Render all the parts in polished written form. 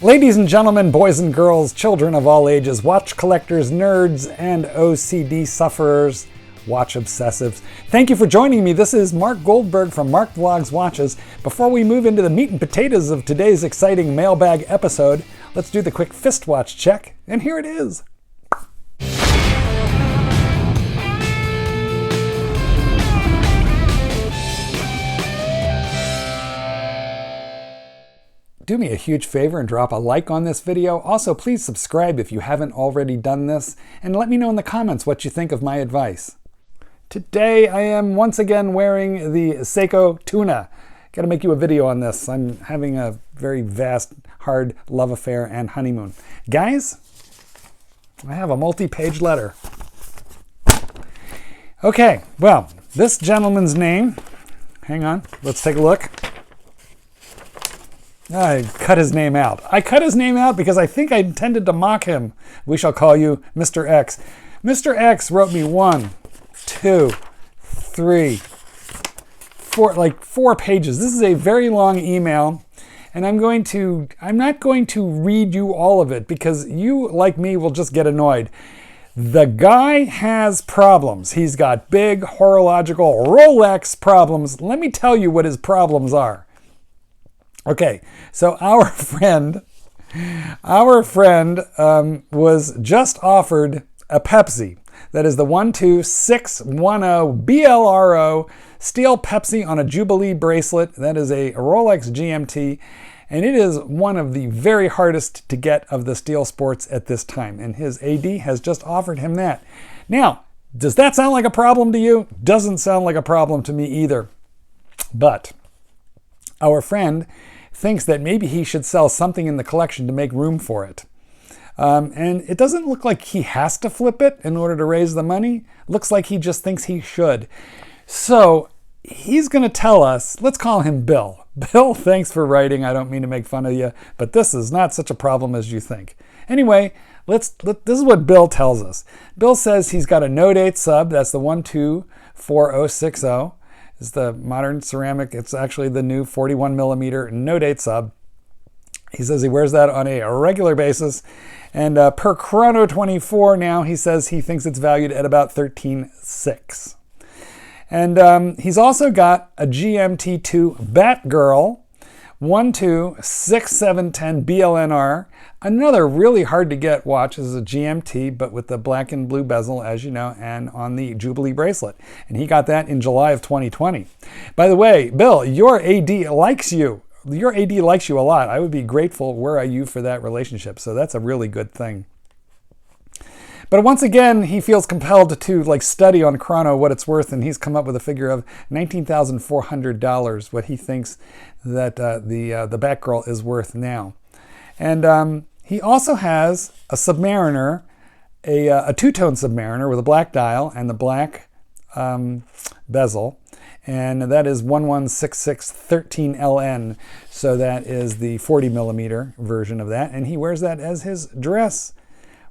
Ladies and gentlemen, boys and girls, children of all ages, watch collectors, nerds, and OCD sufferers, watch obsessives. Thank you for joining me. This is Mark Goldberg from Mark Vlogs Watches. Before we move into the meat and potatoes of today's exciting mailbag episode, let's do the quick fist watch check, and here it is. Do me a huge favor and drop a like on this video. Also, please subscribe if you haven't already done this, and let me know in the comments what you think of my advice. Today I am once again wearing the Seiko Tuna. Gotta make you a video on this. I'm having a very vast, hard love affair and honeymoon. Guys, I have a multi-page letter. Okay, well, this gentleman's name, hang on, let's take a look. I cut his name out. I cut his name out because I think I intended to mock him. We shall call you Mr. X. Mr. X wrote me 1, 2, 3, 4, like 4 pages. This is a very long email, and I'm not going to read you all of it because you, like me, will just get annoyed. The guy has problems. He's got big horological Rolex problems. Let me tell you what his problems are. Okay, so our friend was just offered a Pepsi. That is the 12610 BLRO steel Pepsi on a Jubilee bracelet. That is a Rolex GMT, and it is one of the very hardest to get of the steel sports at this time. And his AD has just offered him that. Now, does that sound like a problem to you? Doesn't sound like a problem to me either. But our friend thinks that maybe he should sell something in the collection to make room for it. And it doesn't look like he has to flip it in order to raise the money. Looks like he just thinks he should. So he's going to tell us, let's call him Bill. Bill, thanks for writing. I don't mean to make fun of you, but this is not such a problem as you think. Anyway, this is what Bill tells us. Bill says he's got a No Date sub. That's the 124060. Is the modern ceramic. It's actually the new 41 millimeter No Date sub. He says he wears that on a regular basis. And per Chrono 24 now, he says he thinks it's valued at about $13,600. And he's also got a GMT2 Batgirl 126710 BLNR. Another really hard to get watch is a GMT, but with the black and blue bezel, as you know, and on the Jubilee bracelet. And he got that in July of 2020. By the way, Bill, your AD likes you. Your AD likes you a lot. I would be grateful were I you for that relationship. So that's a really good thing. But once again, he feels compelled to study on Chrono what it's worth, and he's come up with a figure of $19,400, what he thinks that the Batgirl is worth now. And he also has a Submariner, a two-tone Submariner with a black dial and the black bezel, and that is 116613LN. So that is the 40 millimeter version of that, and he wears that as his dress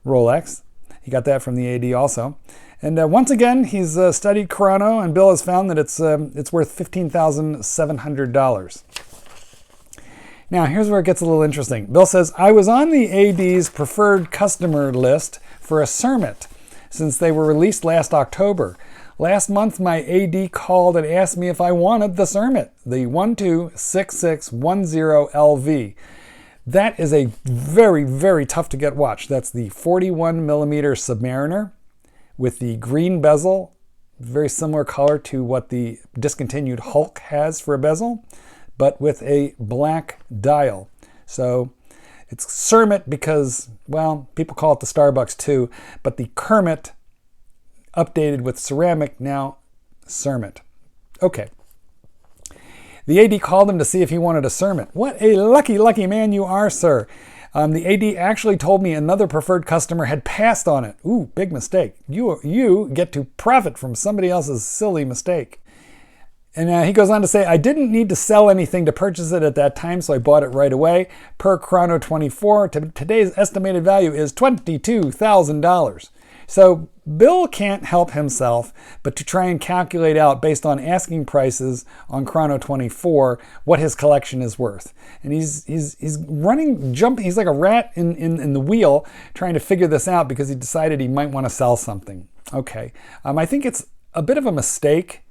Rolex. He got that from the AD also. And once again, he's studied Chrono, and Bill has found that it's worth $15,700. Now, here's where it gets a little interesting. Bill says, I was on the AD's preferred customer list for a Cermit since they were released last October. Last month, my AD called and asked me if I wanted the Cermit, the 126610LV. That is a very, very tough to get watch. That's the 41 millimeter Submariner with the green bezel, very similar color to what the discontinued Hulk has for a bezel, but with a black dial. So it's Cermit because, well, people call it the Starbucks too, but the Kermit updated with ceramic, now Cermit. Okay. The AD called him to see if he wanted a Cermit. What a lucky, lucky man you are, sir. The AD actually told me another preferred customer had passed on it. Ooh, big mistake. You get to profit from somebody else's silly mistake. And he goes on to say, I didn't need to sell anything to purchase it at that time, so I bought it right away. Per Chrono 24, today's estimated value is $22,000. So Bill can't help himself but to try and calculate out, based on asking prices on Chrono 24, what his collection is worth. And he's running, jumping, he's like a rat in the wheel trying to figure this out because he decided he might want to sell something. Okay, I think it's a bit of a mistake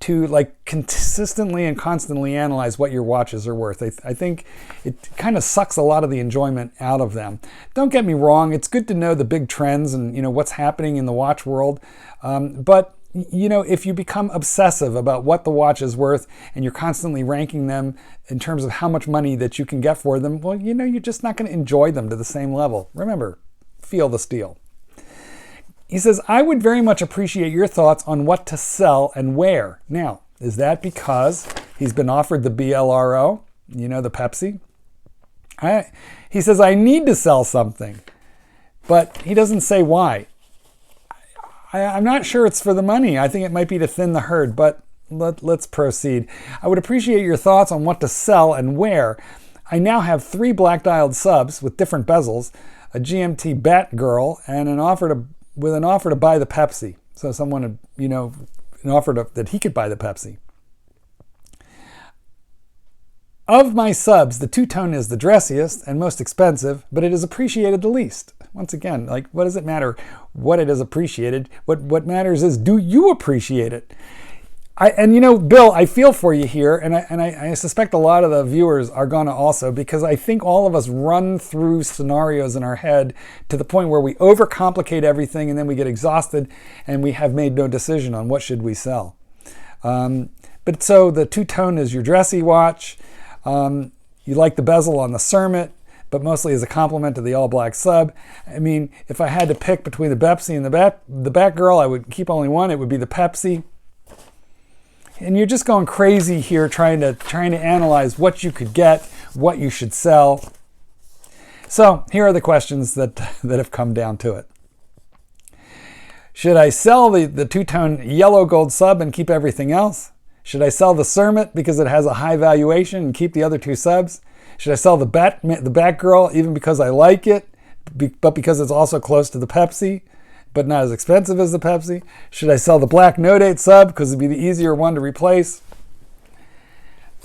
to like consistently and constantly analyze what your watches are worth. I think it kind of sucks a lot of the enjoyment out of them. Don't get me wrong, it's good to know the big trends and what's happening in the watch world, but if you become obsessive about what the watch is worth and you're constantly ranking them in terms of how much money that you can get for them, well, you're just not going to enjoy them to the same level. Remember, feel the steel. He says, I would very much appreciate your thoughts on what to sell and where. Now, is that because he's been offered the BLRO, the Pepsi? He says, I need to sell something, but he doesn't say why. I'm not sure it's for the money. I think it might be to thin the herd, but let's proceed. I would appreciate your thoughts on what to sell and where. I now have 3 black-dialed subs with different bezels, a GMT Batgirl, and an offer to buy the Pepsi. So someone, an offer that he could buy the Pepsi. Of my subs, the two-tone is the dressiest and most expensive, but it is appreciated the least. Once again, what does it matter what it is appreciated? What matters is, do you appreciate it? Bill, I feel for you here, and I suspect a lot of the viewers are going to also, because I think all of us run through scenarios in our head to the point where we overcomplicate everything, and then we get exhausted, and we have made no decision on what should we sell. But so the two-tone is your dressy watch. You like the bezel on the Cermit, but mostly as a complement to the all-black sub. I mean, if I had to pick between the Pepsi and the Batgirl, I would keep only one. It would be the Pepsi. And you're just going crazy here trying to analyze what you could get, what you should sell. So here are the questions that have come down to it. Should I sell the two-tone yellow gold sub and keep everything else? Should I sell the Cermit because it has a high valuation and keep the other 2 subs? Should I sell the Batgirl even because I like it, but because it's also close to the Pepsi, but not as expensive as the Pepsi? Should I sell the black No Date sub because it'd be the easier one to replace?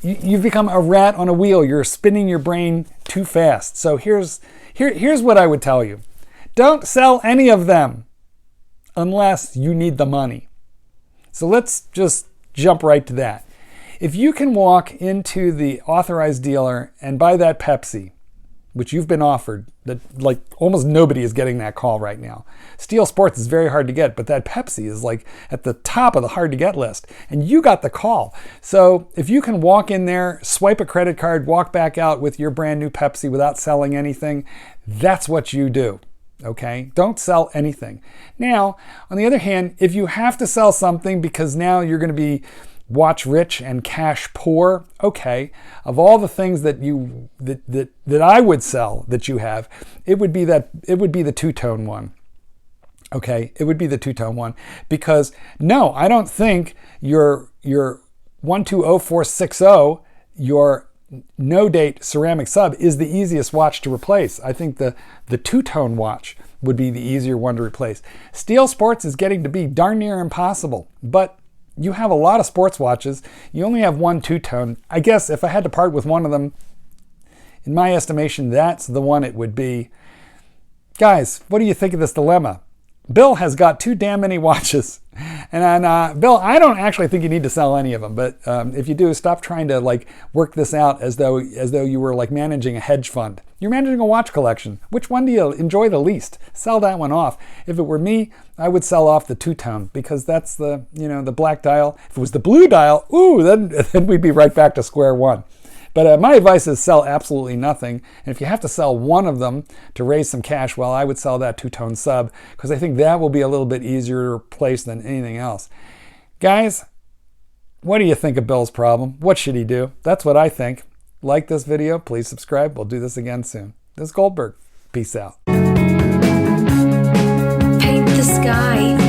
You've become a rat on a wheel. You're spinning your brain too fast. So here's what I would tell you. Don't sell any of them unless you need the money. So let's just jump right to that. If you can walk into the authorized dealer and buy that Pepsi, which you've been offered, that almost nobody is getting that call right now. Steel Sports is very hard to get, but that Pepsi is at the top of the hard to get list, and you got the call. So if you can walk in there, swipe a credit card, walk back out with your brand new Pepsi without selling anything, that's what you do. Okay? Don't sell anything. Now, on the other hand, if you have to sell something because now you're going to be watch rich and cash poor, okay, of all the things that I would sell that you have, it would be the two-tone one. Okay, it would be the two-tone one, because no, I don't think your 120460, your No Date ceramic sub, is the easiest watch to replace. I think the two-tone watch would be the easier one to replace. Steel Sports is getting to be darn near impossible, but you have a lot of sports watches. You only have one two-tone. I guess if I had to part with one of them, in my estimation, that's the one it would be. Guys, what do you think of this dilemma? Bill has got too damn many watches. And Bill, I don't actually think you need to sell any of them, but if you do, stop trying to work this out as though you were managing a hedge fund. You're managing a watch collection. Which one do you enjoy the least? Sell that one off. If it were me, I would sell off the two-tone, because that's the black dial. If it was the blue dial, ooh, then we'd be right back to square one. But my advice is sell absolutely nothing. And if you have to sell one of them to raise some cash, well, I would sell that two-tone sub, because I think that will be a little bit easier to replace than anything else. Guys, what do you think of Bill's problem? What should he do? That's what I think. Like this video, please subscribe. We'll do this again soon. This is Goldberg. Peace out. Paint the sky.